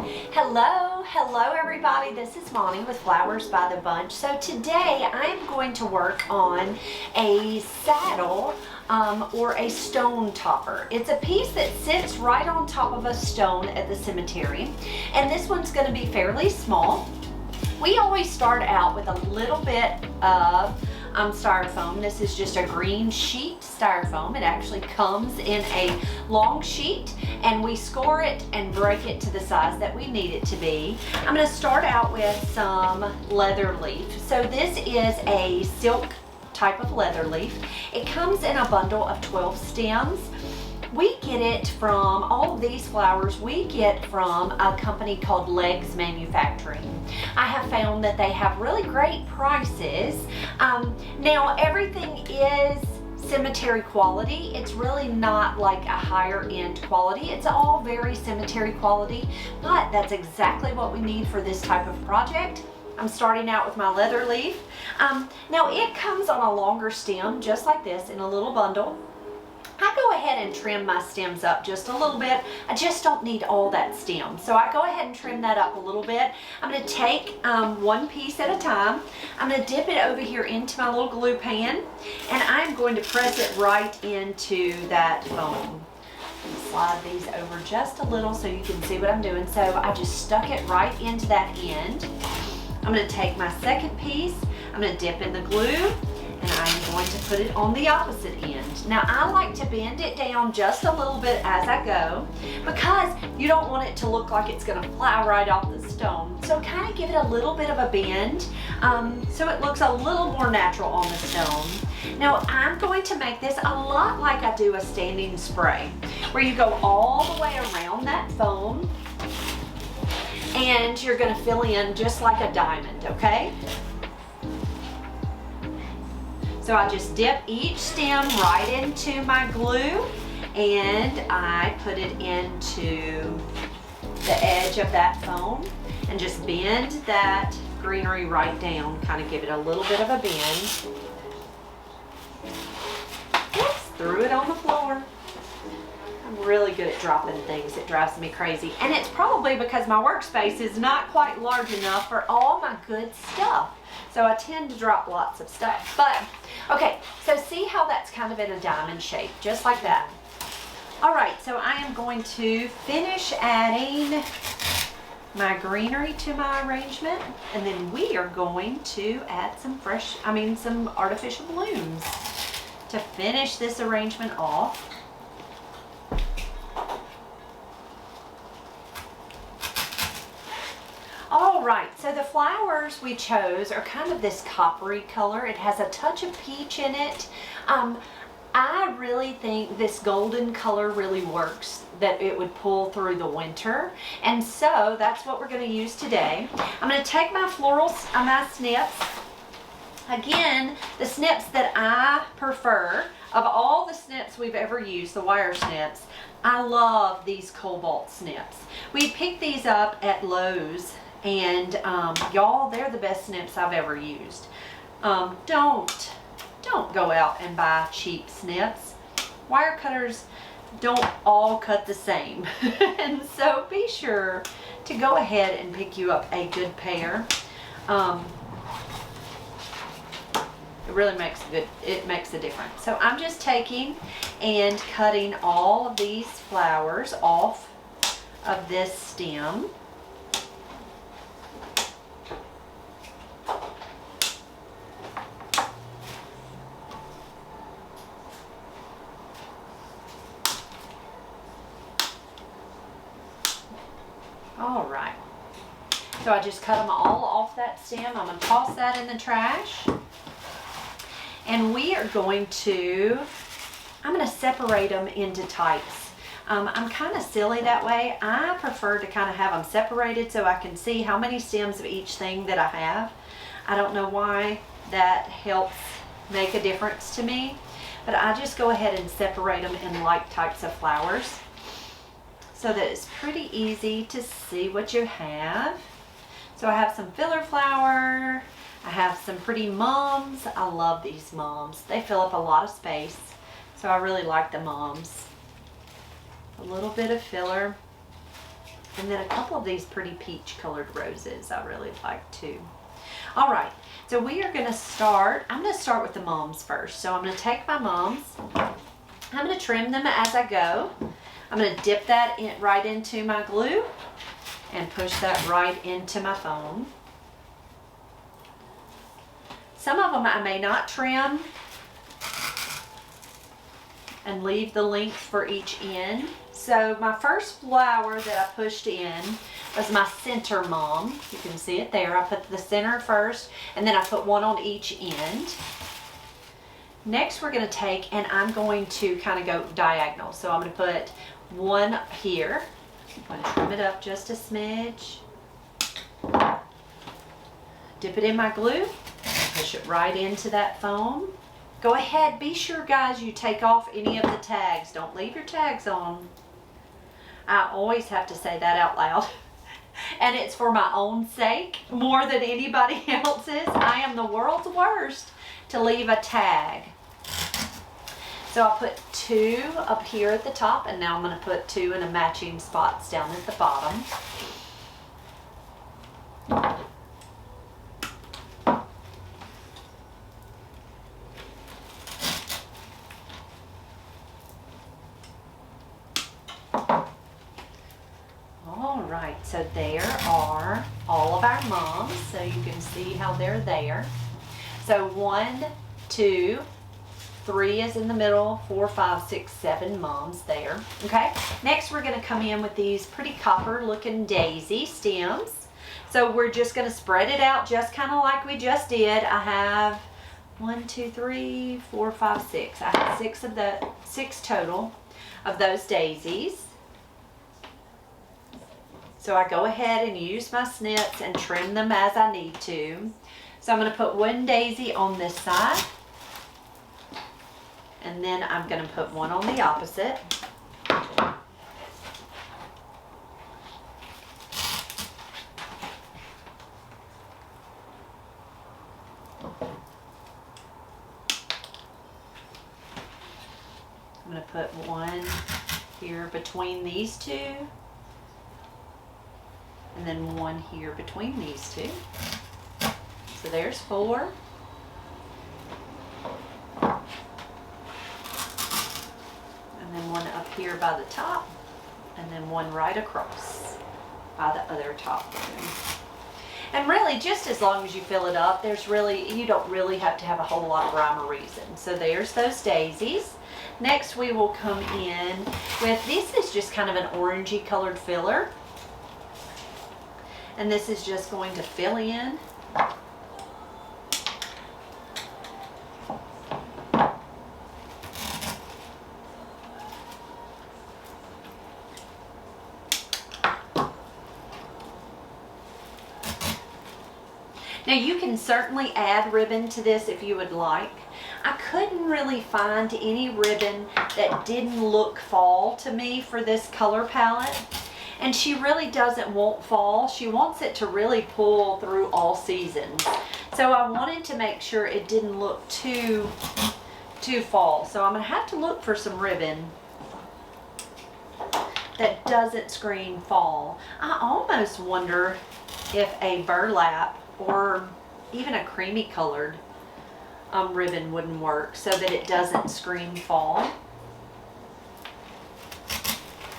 Hello everybody, this is Monty with Flowers by the Bunch. So today I'm going to work on a saddle or a stone topper. It's a piece that sits right on top of a stone at the cemetery, and this one's going to be fairly small. We always start out with a little bit of styrofoam. This is just a green sheet styrofoam. It actually comes in a long sheet, and we score it and break it to the size that we need it to be. I'm going to start out with some leather leaf. So this is a silk type of leather leaf. It comes in a bundle of 12 stems. We get it from, all of these flowers we get from a company called Legs Manufacturing. I have found that they have really great prices. Now everything is cemetery quality. It's really not like a higher end quality. It's all very cemetery quality, but that's exactly what we need for this type of project. I'm starting out with my leather leaf. Now it comes on a longer stem, just like this, in a little bundle. I go ahead and trim my stems up just a little bit. I just don't need all that stem. So I go ahead and trim that up a little bit. I'm going to take one piece at a time. I'm going to dip it over here into my little glue pan, and I'm going to press it right into that foam. Slide these over just a little so you can see what I'm doing. So I just stuck it right into that end. I'm going to take my second piece. I'm going to dip in the glue, and I'm going to put it on the opposite end. Now I like to bend it down just a little bit as I go, because you don't want it to look like it's going to fly right off the stone. So kind of give it a little bit of a bend so it looks a little more natural on the stone. Now I'm going to make this a lot like I do a standing spray, where you go all the way around that foam and you're going to fill in just like a diamond, okay? So I just dip each stem right into my glue, and I put it into the edge of that foam and just bend that greenery right down, kind of give it a little bit of a bend. Oops, threw it on the floor. I'm really good at dropping things. It drives me crazy. And it's probably because my workspace is not quite large enough for all my good stuff. So I tend to drop lots of stuff. But, okay, so see how that's kind of in a diamond shape, just like that. All right, so I am going to finish adding my greenery to my arrangement, and then we are going to add some some artificial blooms to finish this arrangement off. All right, so the flowers we chose are kind of this coppery color. It has a touch of peach in it. I really think this golden color really works, that it would pull through the winter. And so that's what we're going to use today. I'm going to take my florals, my snips. Again, the snips that I prefer, of all the snips we've ever used, the wire snips, I love these cobalt snips. We picked these up at Lowe's. And y'all, they're the best snips I've ever used. Don't go out and buy cheap snips. Wire cutters don't all cut the same. And so be sure to go ahead and pick you up a good pair. It really makes a difference. So I'm just taking and cutting all of these flowers off of this stem. All right, so I just cut them all off that stem. I'm going to toss that in the trash. And we are going to, I'm going to separate them into types. I'm kind of silly that way. I prefer to kind of have them separated so I can see how many stems of each thing that I have. I don't know why that helps make a difference to me, but I just go ahead and separate them in like types of flowers, so that it's pretty easy to see what you have. So I have some filler flower. I have some pretty mums. I love these mums. They fill up a lot of space. So I really like the mums. A little bit of filler. And then a couple of these pretty peach colored roses I really like too. All right, so we are gonna start, I'm gonna start with the mums first. So I'm gonna take my mums, I'm gonna trim them as I go. I'm gonna dip that right into my glue and push that right into my foam. Some of them I may not trim and leave the length for each end. So my first flower that I pushed in was my center mum. You can see it there. I put the center first, and then I put one on each end. Next we're gonna take, and I'm going to kind of go diagonal. So I'm gonna put one here. I'm gonna trim it up just a smidge. Dip it in my glue, push it right into that foam. Go ahead, be sure guys you take off any of the tags. Don't leave your tags on. I always have to say that out loud. And it's for my own sake more than anybody else's. I am the world's worst to leave a tag. So I put 2 up here at the top, and now I'm going to put 2 in a matching spots down at the bottom. So there are all of our mums, so you can see how they're there. So 1, 2, 3 is in the middle, 4, 5, 6, 7 mums there. Okay, next we're going to come in with these pretty copper looking daisy stems. So we're just going to spread it out just kind of like we just did. I have 1, 2, 3, 4, 5, 6. I have 6 total of those daisies. So I go ahead and use my snips and trim them as I need to. So I'm going to put one daisy on this side, and then I'm going to put one on the opposite. I'm going to put one here between these 2. And then one here between these 2. So there's 4. And then one up here by the top. And then one right across by the other top one. And really, just as long as you fill it up, you don't really have to have a whole lot of rhyme or reason. So there's those daisies. Next we will come in with, this is just kind of an orangey colored filler. And this is just going to fill in. Now you can certainly add ribbon to this if you would like. I couldn't really find any ribbon that didn't look fall to me for this color palette. And she really doesn't want fall. She wants it to really pull through all seasons. So I wanted to make sure it didn't look too fall. So I'm going to have to look for some ribbon that doesn't scream fall. I almost wonder if a burlap or even a creamy colored ribbon wouldn't work so that it doesn't scream fall.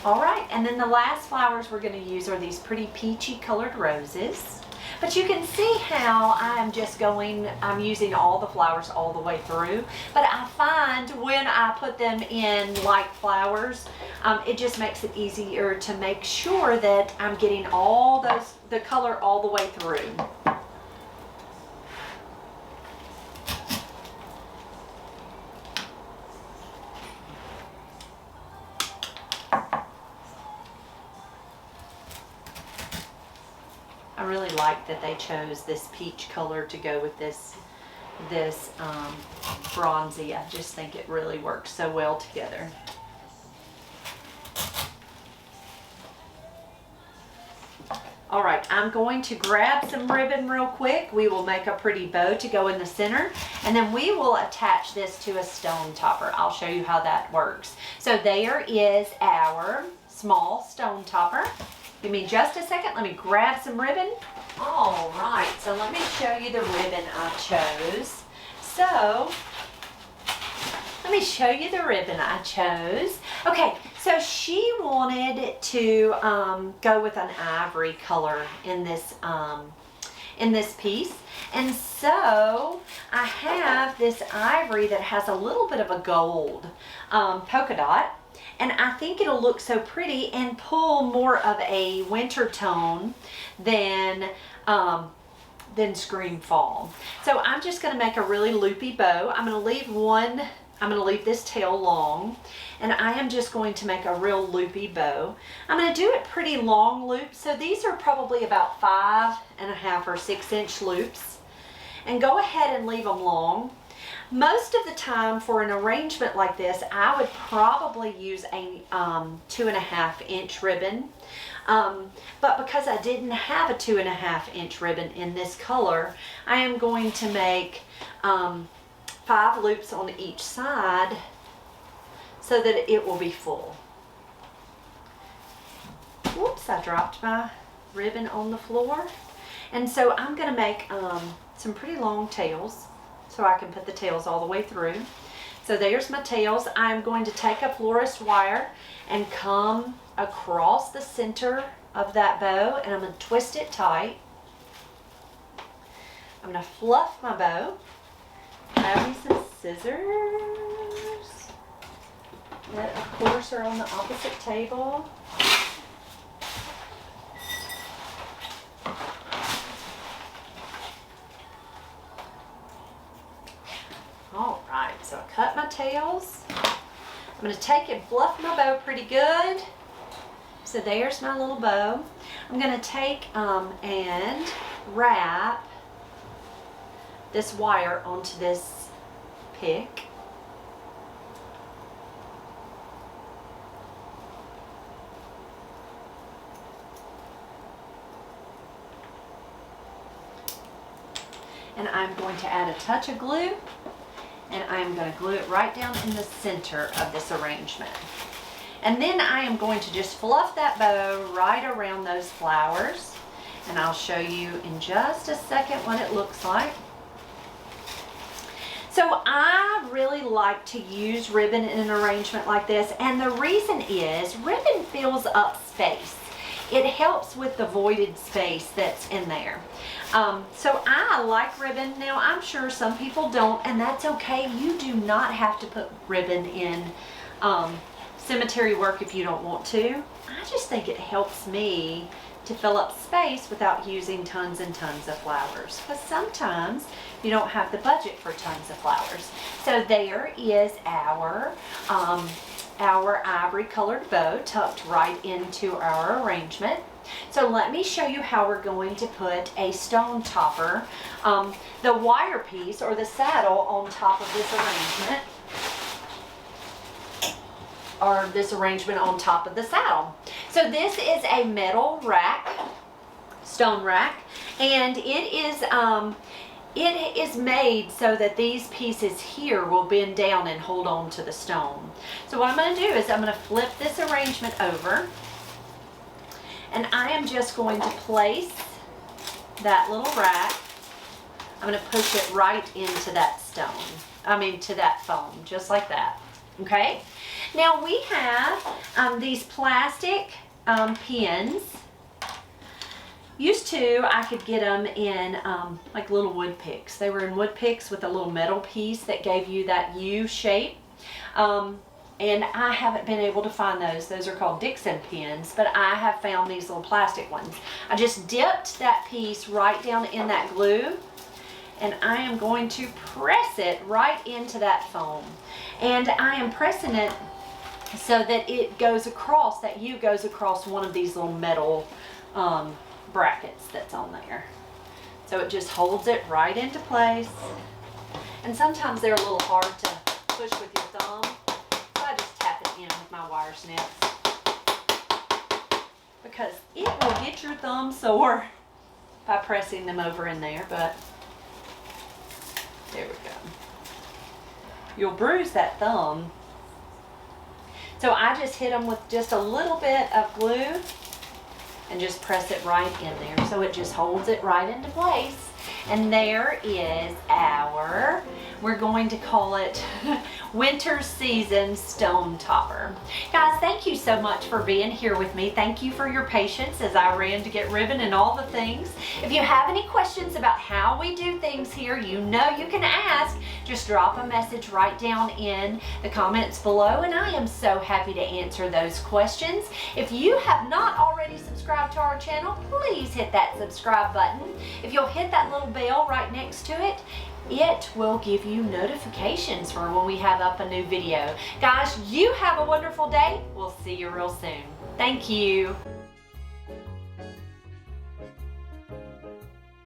All right, and then the last flowers we're going to use are these pretty peachy colored roses. But you can see how I'm using all the flowers all the way through. But I find when I put them in like flowers, it just makes it easier to make sure that I'm getting the color all the way through. I really like that they chose this peach color to go with this bronzy. I just think it really works so well together. All right, I'm going to grab some ribbon real quick. We will make a pretty bow to go in the center, and then we will attach this to a stone topper. I'll show you how that works. So there is our small stone topper. Give me just a second. Let me grab some ribbon. All right, so let me show you the ribbon I chose. So, let me show you the ribbon I chose. Okay, so she wanted to go with an ivory color in this piece. And so I have this ivory that has a little bit of a gold polka dot. And I think it'll look so pretty and pull more of a winter tone than scream fall. So I'm just going to make a really loopy bow. I'm going to leave this tail long, and I am just going to make a real loopy bow. I'm going to do it pretty long loops. So these are probably about 5.5 or 6 inch loops, and go ahead and leave them long. Most of the time for an arrangement like this, I would probably use a 2.5 inch ribbon. But because I didn't have a 2.5 inch ribbon in this color, I am going to make 5 loops on each side so that it will be full. Whoops, I dropped my ribbon on the floor. And so I'm going to make some pretty long tails, so I can put the tails all the way through. So there's my tails. I'm going to take a florist wire and come across the center of that bow, and I'm going to twist it tight. I'm going to fluff my bow. Grab me some scissors that of course are on the opposite table. All right, so I cut my tails. I'm going to take and fluff my bow pretty good. So there's my little bow. I'm going to take and wrap this wire onto this pick. And I'm going to add a touch of glue. And I'm going to glue it right down in the center of this arrangement. And then I am going to just fluff that bow right around those flowers. And I'll show you in just a second what it looks like. So I really like to use ribbon in an arrangement like this. And the reason is ribbon fills up space. It helps with the voided space that's in there. So I like ribbon. Now I'm sure some people don't, and that's okay. You do not have to put ribbon in cemetery work if you don't want to. I just think it helps me to fill up space without using tons and tons of flowers, because sometimes you don't have the budget for tons of flowers. So there is our ivory colored bow tucked right into our arrangement. So let me show you how we're going to put a stone topper, the wire piece or the saddle on top of this arrangement, or this arrangement on top of the saddle. So this is a metal rack, stone rack, and it is made so that these pieces here will bend down and hold on to the stone. So what I'm going to do is I'm going to flip this arrangement over, and I am just going to place that little rack. I'm going to push it right into that to that foam, just like that. Okay? Now we have these plastic pins. Used to, I could get them in like little wood picks. They were in wood picks with a little metal piece that gave you that U shape. And I haven't been able to find those. Those are called Dixon pins, but I have found these little plastic ones. I just dipped that piece right down in that glue, and I am going to press it right into that foam. And I am pressing it so that it goes across, that U goes across one of these little metal brackets that's on there. So it just holds it right into place. And sometimes they're a little hard to push with your thumb, so I just tap it in with my wire snips, because it will get your thumb sore by pressing them over in there. But there we go. You'll bruise that thumb. So I just hit them with just a little bit of glue, and just press it right in there. So it just holds it right into place. And there is our, we're going to call it winter season stone topper. Guys, thank you so much for being here with me. Thank you for your patience as I ran to get ribbon and all the things. If you have any questions about how we do things here, you know you can ask. Just drop a message right down in the comments below, and I am so happy to answer those questions. If you have not already subscribed to our channel, please hit that subscribe button. If you'll hit that little bell right next to it, it will give you notifications for when we have up a new video. Guys, you have a wonderful day. We'll see you real soon. Thank you.